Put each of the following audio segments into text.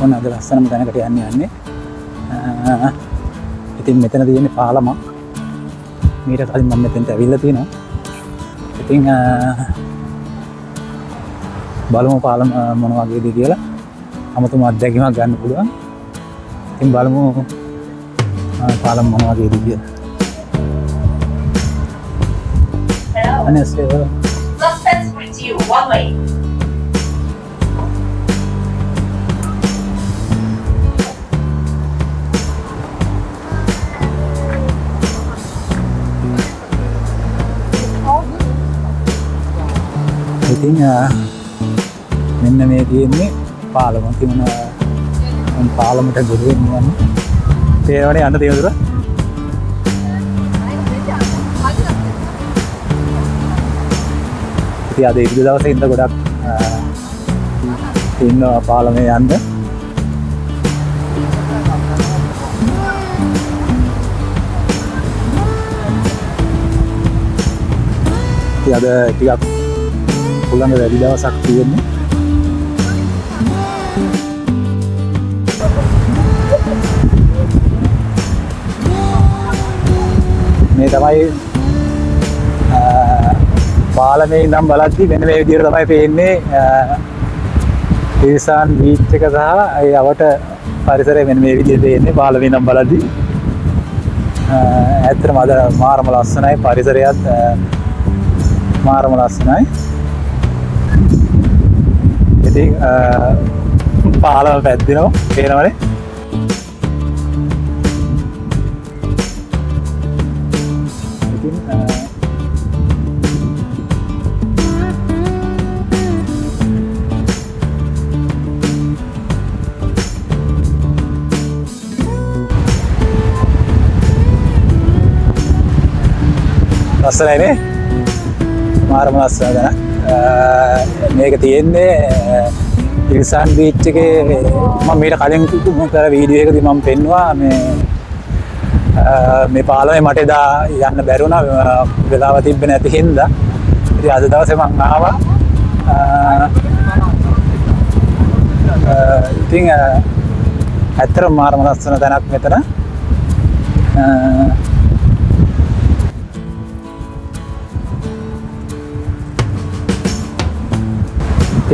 ඔන්න අද ලස්සනම තැනකට යන්නේ. ඉතින් මෙතන තියෙන්නේ පාලමක්. මීට කලින් මම මෙතෙන්ට ඇවිල්ලා තියෙනවා. ඉතින් බලමු පාලම මොන වගේද කියලා. අමුතුම අත්දැකීමක් ගන්න පුළුවන්. ඉතින් බලමු පාලම මොන වගේද කියලා. 안녕하세요. Suspects with you, one way. ඉතින් මෙන්න මේ තියෙන්නේ පාලම. තියුණ පාලමට ගොඩ වෙන්න යන්නේ. තේරෙන්නේ යන්න තියෙනවද? ඉතින් අද ඉරිදා දවසේ ඉඳ ගොඩක් ඉන්නවා පාලමේ යන්න. ඉතින් අද ටිකක් පුළඟ වැඩි දවසක් තියෙන්නේ. මේ තමයි පාලමේ ඉඳන් බලද්දි මෙන්න මේ විදිහට තමයි පේන්නේ තිරිසන් බීච් එක සහ ඒ අවට පරිසරය මෙන්න මේ විදිහට පේන්නේ පාලමේ ඉඳන් බලද්දි. ඇත්තටම අද මාරම ලස්සනයි පරිසරයත් මාරම ලස්සනයි. ඉතින් පාලම පැද්දෙනවා පේනවනේ. ලස්සනයිනේ. මාරම ලස්සන දැන. මේක තියෙන්නේ තිරිසන් බීච් එකේ. මම මීට කලින් කර වීඩියෝ එකදී මම පෙන්නුවා මේ පාලමේ මට එදා යන්න බැරි වුණා වෙලාව තිබ්බේ නැති හින්දා. ඉතින් අද දවසේ මම ආවා. ඉතින් ඇත්තටම මාරම ලස්සන තැනක් මෙතන.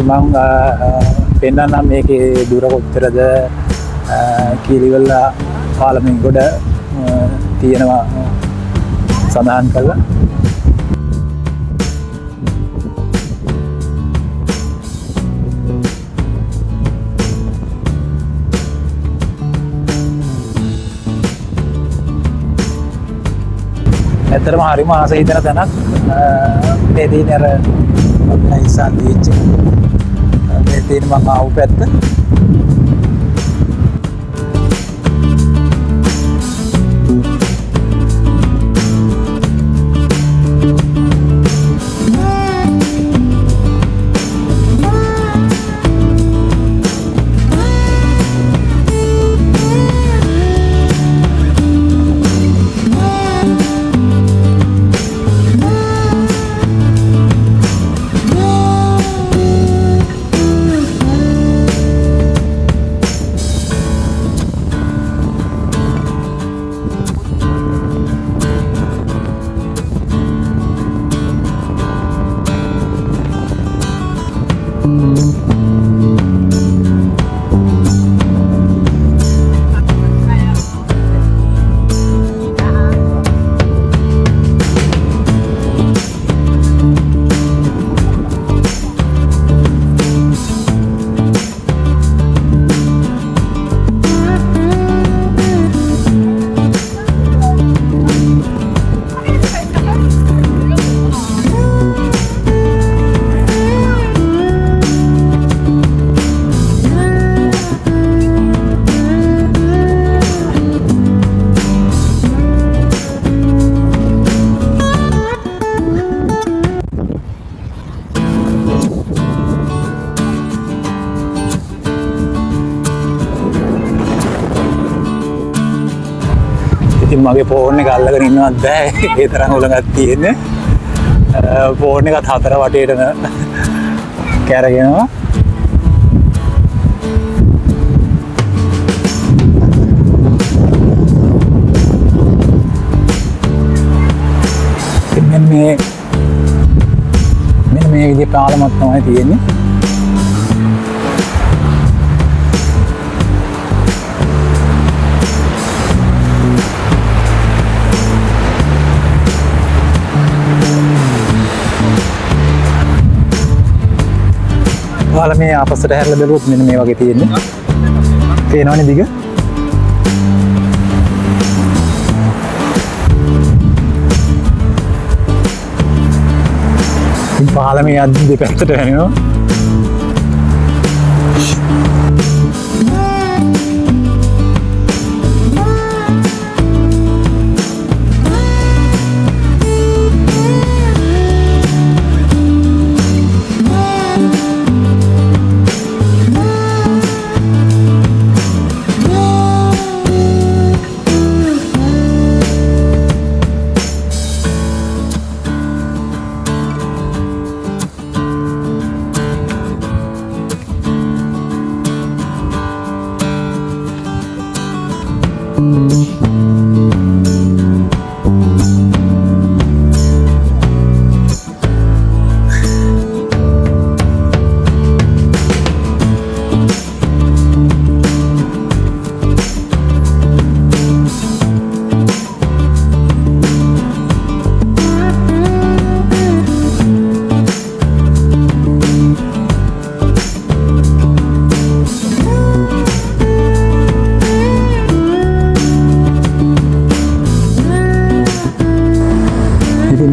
මම පෙන්නන්නම් මේකේ දුර කොච්චරද කීලිවල පාලමෙන් ගොඩ තියෙනවා සඳහන් කළා. ඇත්තටම හරිම ආස හිතෙන තැනක් මේ තියෙන අර තිරිසන් බීච් එක. මේ තියෙන මම ආපු පැත්ත. ඉතින් මගේ ෆෝන් එක අල්ලගෙන ඉන්නවත් බෑ. ඒ තරම් උලඟක් තියෙන්නේ. ෆෝන් එකත් හතර වටේටම කැරගෙනවා. මේ මෙන්න මේ විදිහේ පාලමක් තමයි තියෙන්නේ. පාලමේ ආපස්සට හැරලා බැලුවොත් මෙන්න මේ වගේ තියෙන්නේ. පේනවනේ දිග. ඉතින් පාලමේ යද්දි දෙපැත්තට වෙනවා.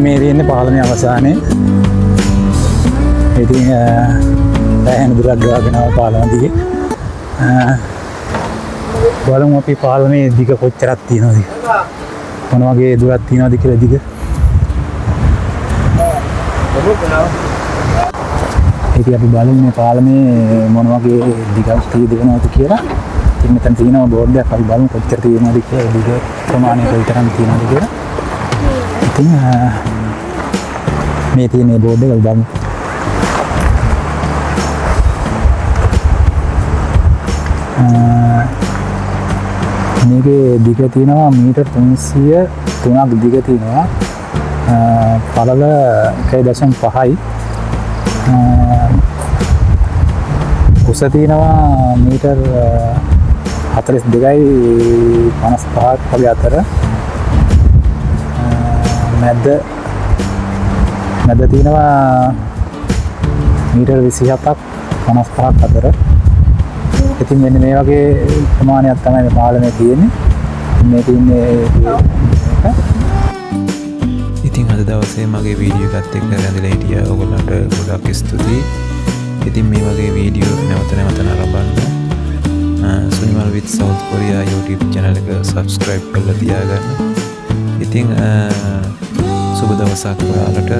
මේ තියෙන්නේ පාලමේ අවසානයේ. ඉතින් දැන් දුරක් ගාගෙන ආව පාලම දිගේ. බලමු අපි පාලමේ දිග කොච්චරක් තියෙනවද? මොන වගේ දුරක් තියෙනවද කියලා දිග. ඉතින් අපි බලමු මේ පාලමේ මොන වගේ දිගක් තියෙනවද කියලා. ඉතින් මෙතන තියෙනවා බෝඩ් එකක්. අපි බලමු කොච්චර තියෙනවද කියලා. දිග ප්‍රමාණය කොයිතරම් තියෙනවද කියලා. ඉතින් මේ තියෙන බෝඩ් එක බලමු. මේකේ දිග තියෙනවා මීටර් 303ක් දිග තියෙනවා. පළල 1.5යි. උස තියෙනවා මීටර් 42යි 55ක් වගේ අතර. මැද තියෙනවා මීටර් 27ක් 55ක් අතර. ඉතින් මෙන්න මේ වගේ ප්‍රමාණයක් තමයි මේ පාලමේ තියෙන්නේ. මේ තියෙන්නේ ඉතින් අද දවසේ මගේ වීඩියෝ එකත් එක්ක රැඳිලා හිටියා. ඔයගොල්ලන්ට ගොඩක් ස්තුතියි. ඉතින් මේ වගේ වීඩියෝ නැවත නරඹන්න Sunimal with South Korea YouTube channel එක subscribe කරලා තියාගන්න. ඉතින් සුබ දවසක් ඔයාලට.